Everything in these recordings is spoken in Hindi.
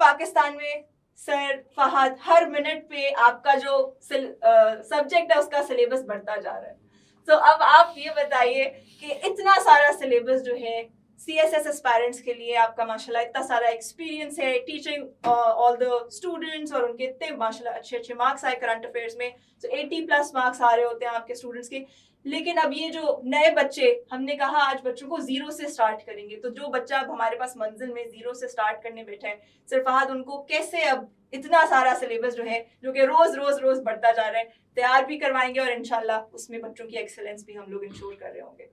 पाकिस्तान में सर फहद हर मिनट पे आपका जो सब्जेक्ट है उसका सिलेबस बढ़ता जा रहा है। तो अब आप ये बताइए कि इतना सारा सिलेबस जो है CSS एस्पायरेंट्स के लिए, आपका माशाल्लाह इतना सारा एक्सपीरियंस है टीचिंग ऑल द स्टूडेंट्स, और उनके इतने माशाल्लाह अच्छे अच्छे मार्क्स आए करंट अफेयर्स में, तो 80+ मार्क्स आ रहे होते हैं आपके स्टूडेंट्स के। लेकिन अब ये जो नए बच्चे, हमने कहा आज बच्चों को जीरो से स्टार्ट करेंगे, तो जो बच्चा अब हमारे पास मंजिल में जीरो से स्टार्ट करने बैठा है, सर फहद उनको कैसे अब इतना सारा सिलेबस जो है, जो कि रोज रोज रोज बढ़ता जा रहा है, तैयार भी करवाएंगे और इंशाल्लाह उसमें बच्चों की एक्सेलेंस भी हम लोग इंश्योर कर रहे होंगे।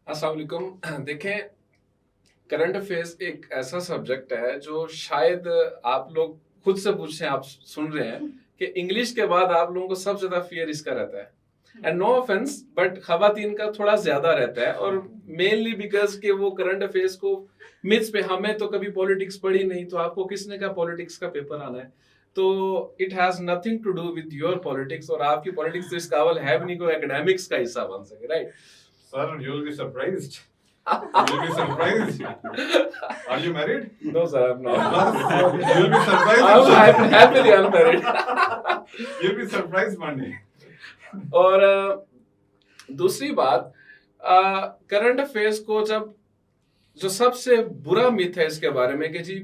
अस्सलाम वालेकुम। देखें, करंट अफेयर्स एक ऐसा सब्जेक्ट है जो शायद आप लोग खुद से पूछें, आप सुन रहे हैं कि इंग्लिश के बाद आप लोगों को सबसे ज्यादा फियर इसका रहता है। एंड नो ऑफेंस, बट खवातीन का थोड़ा ज्यादा रहता है, और मेनली बिकॉज के वो करंट अफेयर्स को मिथ्स पे, हमें तो कभी पॉलिटिक्स पढ़ी नहीं, तो आपको किसने कहा पॉलिटिक्स का पेपर आना है? तो it has nothing to do with your politics, और आपकी पॉलिटिक्स तो इस काबिल है भी नहीं कोई एकेडमिक्स का हिस्सा बन सके, right? Sir, you will be surprised. You'll be surprised. Are you married? No, sir, I'm not. You'll be surprised. I'm happily unmarried. You'll be surprised one day. और दूसरी बात, करंट अफेयर्स को जब, जो सबसे बुरा मिथ है इसके बारे में कि जी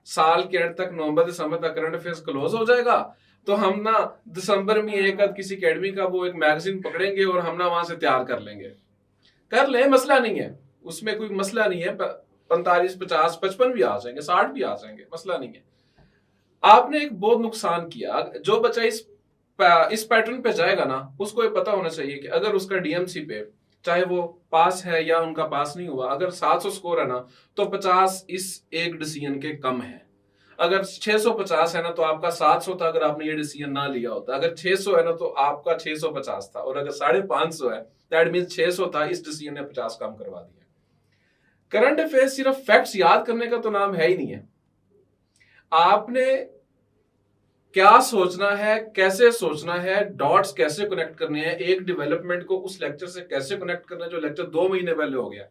साल के एंड तक नवंबर दिसंबर तक करंट अफेयर्स क्लोज हो जाएगा, तो हम ना दिसंबर में एक आध किसी अकेडमी का वो एक मैगजीन पकड़ेंगे और हम ना वहां से तैयार कर लेंगे। कर ले, मसला नहीं है, उसमें कोई मसला नहीं है। 45, 50, 55 भी आ जाएंगे, 60 भी आ जाएंगे, मसला नहीं है। आपने एक बहुत नुकसान किया। जो बच्चा इस पैटर्न पे जाएगा ना, उसको ये पता होना चाहिए कि अगर उसका DMC पे, चाहे वो पास है या उनका पास नहीं हुआ, अगर 700 स्कोर है ना, तो 50 इस एक डिसीजन के कम है। अगर 650 है ना, तो आपका 700 था अगर आपने ये डिसीजन ना लिया होता। अगर 600 है ना, तो आपका 650 था, और अगर 550 है, दैट मींस 600 था, इस डिसीजन ने 50 कम करवा दिया। करंट अफेयर्स सिर्फ फैक्ट्स याद करने का तो नाम है ही नहीं है। आपने क्या सोचना है, कैसे सोचना है, डॉट्स कैसे कनेक्ट करने हैं, एक डेवलपमेंट को उस लेक्चर से कैसे कनेक्ट करना है जो लेक्चर 2 महीने पहले हो गया,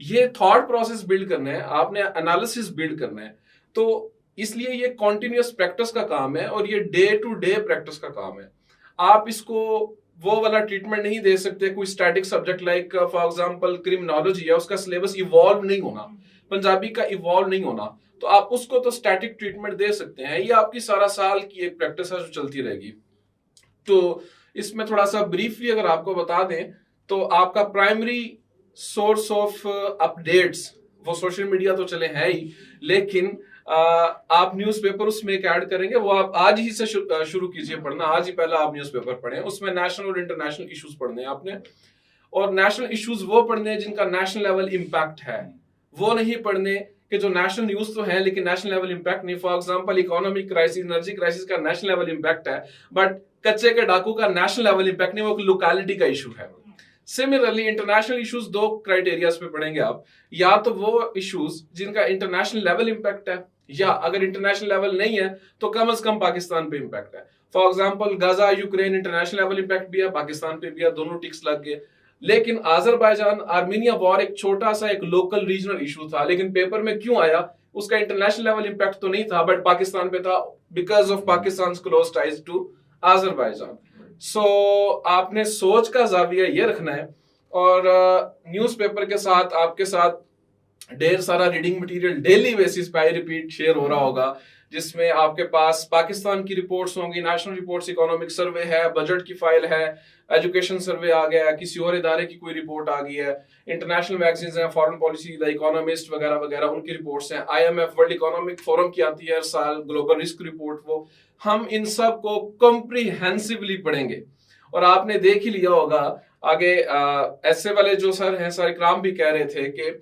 ये थॉट प्रोसेस बिल्ड करना है, आपने एनालिसिस बिल्ड करना है। तो इसलिए ये कॉन्टिन्यूअस प्रैक्टिस का काम है, और ये डे टू डे प्रैक्टिस का काम है। आप इसको वो वाला ट्रीटमेंट नहीं दे सकते, कोई static subject like for example criminology है, उसका सिलेबस इवॉल्व नहीं होना, पंजाबी का इवॉल्व नहीं होना, तो आप उसको तो स्टैटिक ट्रीटमेंट दे सकते हैं। ये आपकी सारा साल की एक प्रैक्टिस है जो चलती रहेगी। तो इसमें थोड़ा सा ब्रीफली अगर आपको बता दें, तो आपका प्राइमरी सोर्स ऑफ अपडेट्स वो सोशल मीडिया तो चले हैं ही, लेकिन आप न्यूज़पेपर उसमें एक ऐड करेंगे, वो आप आज ही से शुरू कीजिए पढ़ना। आज ही पहला आप न्यूज़पेपर पढ़ें, उसमें नेशनल और इंटरनेशनल इश्यूज पढ़ने हैं आपने, और नेशनल इश्यूज वो पढ़ने हैं जिनका नेशनल लेवल इम्पैक्ट है, वो नहीं पढ़ने कि जो नेशनल न्यूज तो है लेकिन नेशनल लेवल इम्पैक्ट नहीं। For example economic crisis, energy crisis का नेशनल लेवल इम्पैक्ट है, बट कच्चे के डाकू का नेशनल लेवल इम्पैक्ट नहीं, वो लोकेलिटी का इशू है। सिमिलरली इंटरनेशनल इश्यूज 2 क्राइटेरियाज पे पढ़ेंगे आप, या तो वो इश्यूज जिनका इंटरनेशनल लेवल इम्पैक्ट है, या अगर इंटरनेशनल लेवल नहीं है तो कम से कम पाकिस्तान पे इम्पैक्ट है। For example Gaza Ukraine, international level impact भी है, पाकिस्तान पे भी है, दोनों टिक्स लग गए। लेकिन आजरबाईजान आर्मीनिया वॉर एक छोटा सा एक लोकल रीजनल इशू था, लेकिन पेपर में क्यों आया? उसका इंटरनेशनल लेवल इम्पैक्ट तो नहीं था, बट पाकिस्तान पे था, because of Pakistan close ties to Azerbaijan. So आपने सोच का जाविया ये रखना है, और न्यूज़पेपर के साथ आपके साथ ढेर सारा रीडिंग मटेरियल डेली बेसिस पे रिपीट शेयर हो रहा होगा, जिसमें आपके पास पाकिस्तान की रिपोर्ट्स होंगी, नेशनल रिपोर्ट्स, इकोनॉमिक सर्वे है, बजट की फाइल है, एजुकेशन सर्वे आ गया है, किसी और इदारे की कोई रिपोर्ट आ गई है, इंटरनेशनल मैगजीन्स हैं, फॉरेन पॉलिसी, द इकोनॉमिस्ट वगैरह वगैरह, उनकी रिपोर्ट्स हैं, IMF वर्ल्ड इकोनॉमिक फोरम की आती है हर साल, ग्लोबल रिस्क रिपोर्ट, वो हम इन सब को कॉम्प्रिहेंसिवली पढ़ेंगे। और आपने देख ही लिया होगा आगे, ऐसे वाले जो सर हैं, सर इकराम भी कह रहे थे कि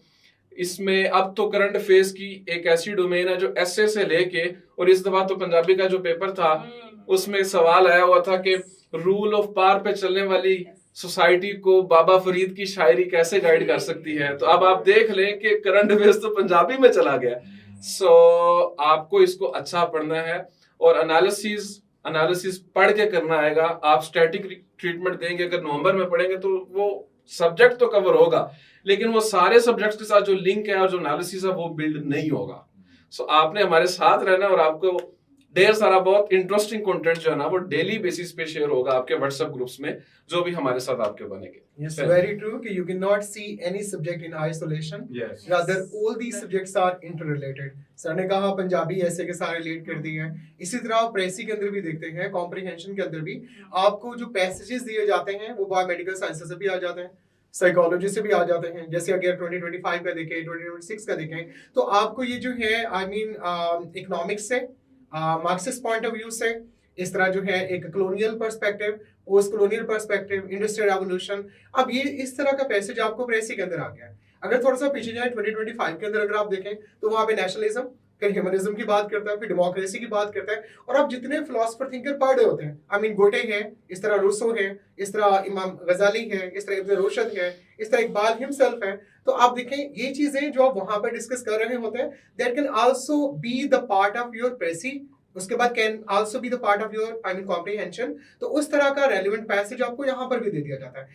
इसमें अब तो करंट अफेयर्स की एक ऐसी डोमेन है जो एसए से लेके, और इस दफा तो पंजाबी का जो पेपर था उसमें सवाल आया हुआ था कि रूल ऑफ पावर पे चलने वाली सोसाइटी को बाबा फरीद की शायरी कैसे गाइड कर सकती है। तो अब आप देख लें कि करंट अफेयर्स तो पंजाबी में चला गया। सो आपको इसको अच्छा पढ़ना है, और एनालिसिस पढ़ के करना आएगा। आप स्टैटिक ट्रीटमेंट देंगे, अगर नवंबर में पढ़ेंगे तो वो सब्जेक्ट तो कवर होगा, लेकिन वो सारे सब्जेक्ट्स के साथ जो लिंक है और जो एनालिसिस है वो बिल्ड नहीं होगा। सो आपने हमारे साथ रहना और आपको ढेर सारा बहुत इंटरेस्टिंग कंटेंट जो है ना वो डेली बेसिस पे शेयर होगा आपके व्हाट्सएप ग्रुप्स में जो भी हमारे साथ आपके बनेंगे. Yes, very true कि you cannot see any subject in isolation. Yes. Rather, all these subjects are interrelated. Sir ने कहा पंजाबी ऐसे के सारे रिलेट कर दिए हैं. इसी तरह आप प्रेसी के अंदर भी देखते हैं, कॉम्प्रिहेंशन के अंदर भी आपको जो पैसेजेस दिए जाते हैं वो बायोमेडिकल साइंसेज से भी आ जाते हैं, साइकोलॉजी से भी आ जाते हैं. जैसे अगर 2025 का देखें, 2026 का देखें, तो आपको ये जो है आई मीन इकोनॉमिक्स से, मार्क्सिस्ट पॉइंट ऑफ व्यू से, इस तरह जो है एक colonial perspective, post colonial perspective, industrial revolution, अब ये इस तरह का पैसेज आपको प्रेसी के अंदर आ गया है. अगर थोड़ा सा पीछे जाए 2025 के अंदर अगर आप देखें तो वहां पे नेशनलिज्म, फिर ह्यूमनिज्म की बात करता है, फिर डेमोक्रेसी की बात करता है. और आप जितने फिलोसफर थिंकर पढ़ रहे होते हैं, आई मीन गोटे हैं, इस तरह रूसो है, इस तरह इमाम गजाली है, इस तरह इब्न रुशद है, इस तरह इकबाल हिमसेल्फ है, तो आप देखें ये चीजें जो आप वहां पर डिस्कस कर रहे होते हैं, that can also be the part of your precis. उसके बाद can also be the part of your I mean comprehension. तो उस तरह का रेलिवेंट पैसेज आपको यहाँ पर भी दे दिया जाता है.